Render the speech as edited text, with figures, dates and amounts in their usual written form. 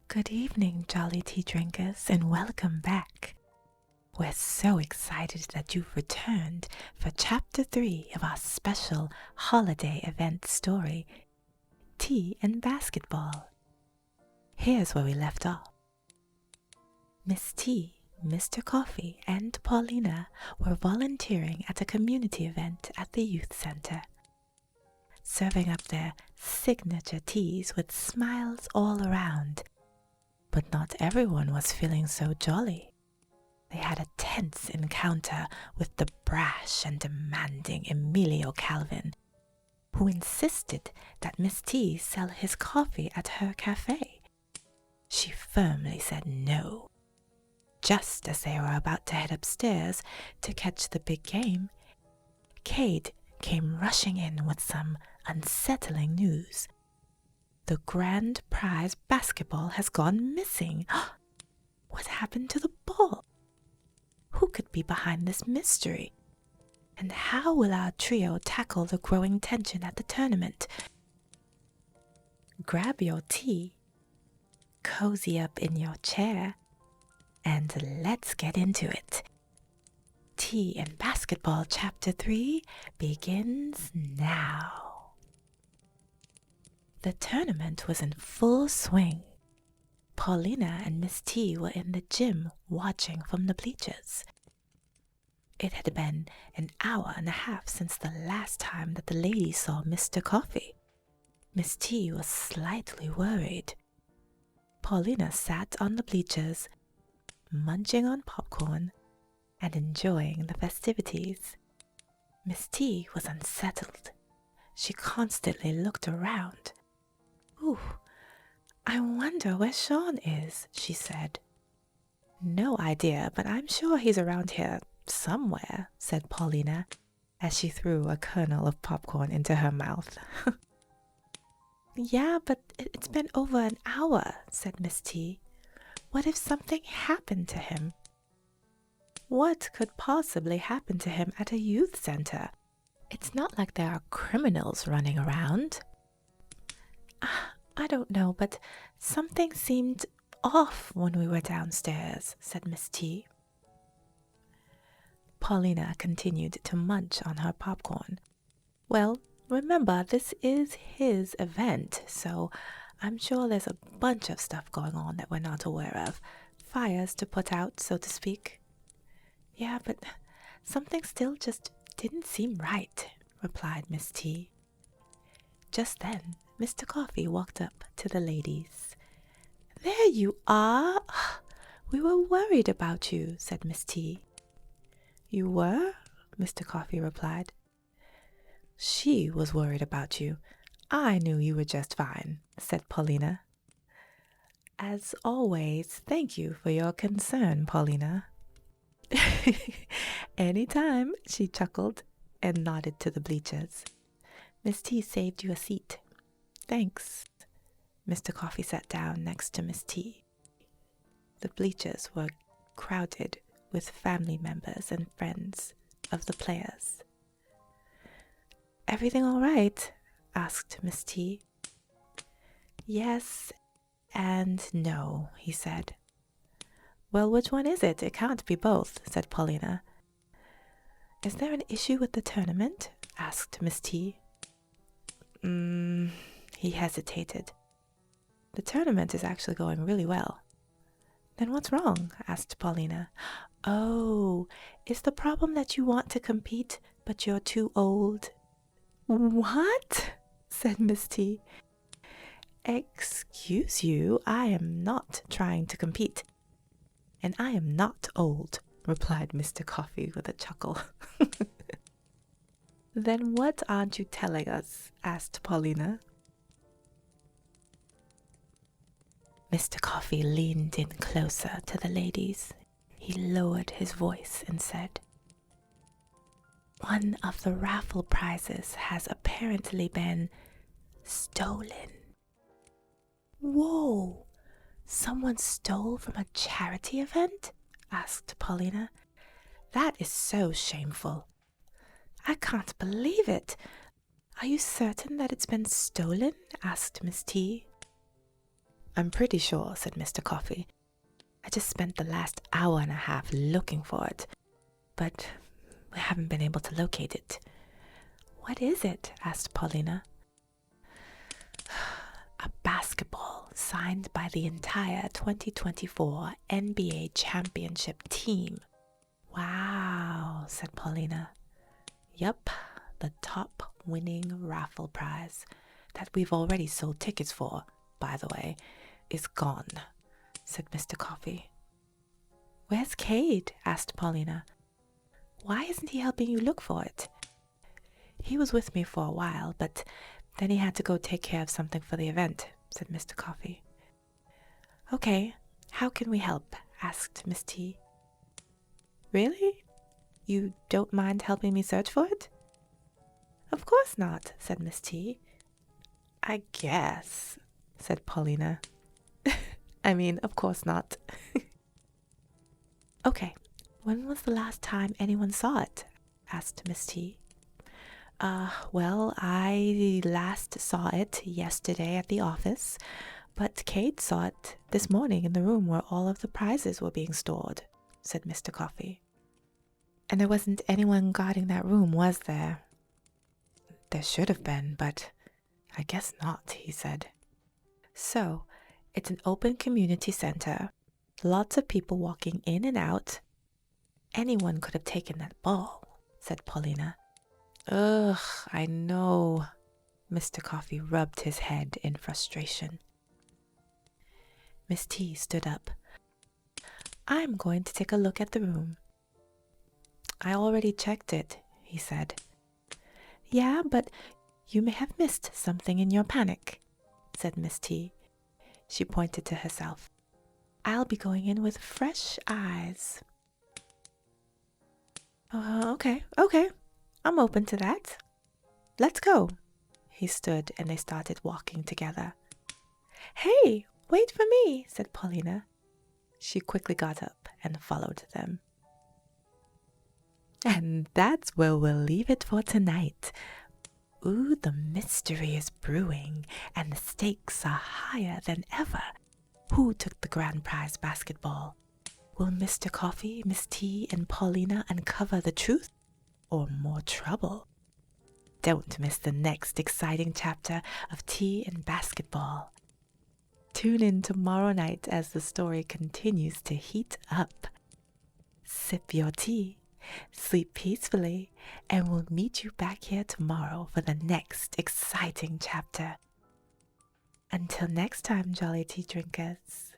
Good evening, jolly tea drinkers, and welcome back. We're so excited that you've returned for Chapter 3 of our special holiday event story, Tea and Basketball. Here's where we left off. Miss T, Mr. Coffee, and Paulina were volunteering at a community event at the youth center, serving up their signature teas with smiles all around. But not everyone was feeling so jolly. They had a tense encounter with the brash and demanding Emilio Calvin, who insisted that Miss T sell his coffee at her cafe. She firmly said no. Just as they were about to head upstairs to catch the big game, Cade came rushing in with some unsettling news. The grand prize basketball has gone missing. What happened to the ball? Who could be behind this mystery? And how will our trio tackle the growing tension at the tournament? Grab your tea, cozy up in your chair, and let's get into it. Tea and Basketball Chapter 3 begins now. The tournament was in full swing. Paulina and Miss T were in the gym watching from the bleachers. It had been an hour and a half since the last time that the ladies saw Mr. Coffee. Miss T was slightly worried. Paulina sat on the bleachers, munching on popcorn and enjoying the festivities. Miss T was unsettled. She constantly looked around. "Ooh, I wonder where Sean is," she said. "No idea, but I'm sure he's around here somewhere," said Paulina, as she threw a kernel of popcorn into her mouth. "Yeah, but it's been over an hour," said Miss T. "What if something happened to him?" "What could possibly happen to him at a youth center? It's not like there are criminals running around." "I don't know, but something seemed off when we were downstairs," said Miss T. Paulina continued to munch on her popcorn. "Well, remember, this is his event, so I'm sure there's a bunch of stuff going on that we're not aware of. Fires to put out, so to speak." "Yeah, but something still just didn't seem right," replied Miss T. Just then, Mr. Coffee walked up to the ladies. "There you are! We were worried about you," said Miss T. "You were?" Mr. Coffee replied. "She was worried about you. I knew you were just fine," said Paulina. "As always, thank you for your concern, Paulina." "Anytime," she chuckled and nodded to the bleachers. "Miss T saved you a seat." "Thanks." Mr. Coffee sat down next to Miss T. The bleachers were crowded with family members and friends of the players. "Everything all right?" asked Miss T. "Yes and no," he said. "Well, which one is it? It can't be both," said Paulina. "Is there an issue with the tournament?" asked Miss T. He hesitated. "The tournament is actually going really well." "Then what's wrong?" asked Paulina. "Oh, is the problem that you want to compete, but you're too old?" "What?" said Miss T. "Excuse you, I am not trying to compete. And I am not old," replied Mr. Coffee with a chuckle. "Then what aren't you telling us?" asked Paulina. Mr. Coffee leaned in closer to the ladies. He lowered his voice and said, "One of the raffle prizes has apparently been stolen." "Whoa! Someone stole from a charity event?" asked Paulina. "That is so shameful." "I can't believe it. Are you certain that it's been stolen?" asked Miss T. I'm pretty sure, said Mr. Coffee. I just spent the last hour and a half looking for it, but we haven't been able to locate it. What is it? Asked Paulina. A basketball signed by the entire 2024 NBA championship team. Wow, said Paulina. Yup, the top winning raffle prize that we've already sold tickets for, by the way, is gone, said Mr. Coffee. Where's Cade? Asked Paulina. Why isn't he helping you look for it? He was with me for a while, but then he had to go take care of something for the event, said Mr. Coffee. Okay, how can we help? Asked Miss T. Really? You don't mind helping me search for it? Of course not, said Miss T. I guess, said Paulina. I mean, of course not. Okay, when was the last time anyone saw it? Asked Miss T. Well, I last saw it yesterday at the office, but Kate saw it this morning in the room where all of the prizes were being stored, said Mr. Coffee. And there wasn't anyone guarding that room, was there? There should have been, but I guess not, he said. So, it's an open community center, lots of people walking in and out. Anyone could have taken that ball, said Paulina. Ugh, I know. Mr. Coffee rubbed his head in frustration. Miss T stood up. I'm going to take a look at the room. I already checked it, he said. Yeah, but you may have missed something in your panic, said Miss T. She pointed to herself. I'll be going in with fresh eyes. Okay. I'm open to that. Let's go. He stood and they started walking together. Hey, wait for me, said Paulina. She quickly got up and followed them. And that's where we'll leave it for tonight. Ooh, the mystery is brewing and the stakes are higher than ever. Who took the grand prize basketball? Will Mr. Coffee, Miss T, and Paulina uncover the truth? Or more trouble? Don't miss the next exciting chapter of Tea and Basketball. Tune in tomorrow night as the story continues to heat up. Sip your tea, sleep peacefully, and we'll meet you back here tomorrow for the next exciting chapter. Until next time, jolly tea drinkers.